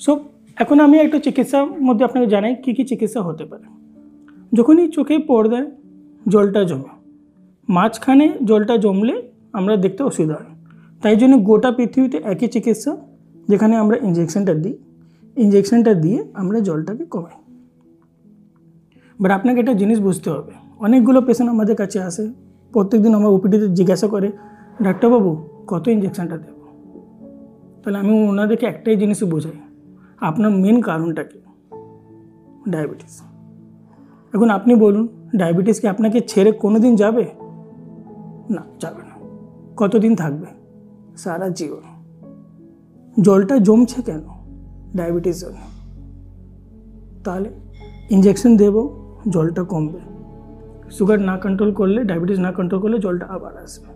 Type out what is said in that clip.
So এখন আমি একটা চিকিৎসার মধ্যে আপনাকে জানাই কী কী চিকিৎসা হতে পারে। যখনই চোখে পর্দায় জলটা জমে, মাঝখানে জলটা জমলে আমরা দেখতে অসুবিধা হয়, তাই জন্য গোটা পৃথিবীতে একই চিকিৎসা, যেখানে আমরা ইঞ্জেকশনটা দিই, ইঞ্জেকশনটা দিয়ে আমরা জলটাকে কমাই। বাট আপনাকে একটা জিনিস বুঝতে হবে, অনেকগুলো পেশেন্ট আমাদের কাছে আসে, প্রত্যেকদিন আমার ওপিডিতে জিজ্ঞাসা করে, ডাক্তারবাবু কত ইঞ্জেকশনটা দেব? তাহলে আমি ওনাদেরকে একটাই জিনিসই বোঝাই, আপনার মেন কারণটা কি? ডায়াবেটিস। এখন আপনি বলুন, ডায়াবেটিস কি আপনাকে ছেড়ে কোনো দিন যাবে? না, যাবে না। কতদিন থাকবে? সারা জীবন। জলটা জমছে কেন? ডায়াবেটিস জন্য। তাহলে ইঞ্জেকশন দেবো, জলটা কমবে। সুগার না কন্ট্রোল করলে, ডায়াবেটিস না কন্ট্রোল করলে জলটা আবার আসবে।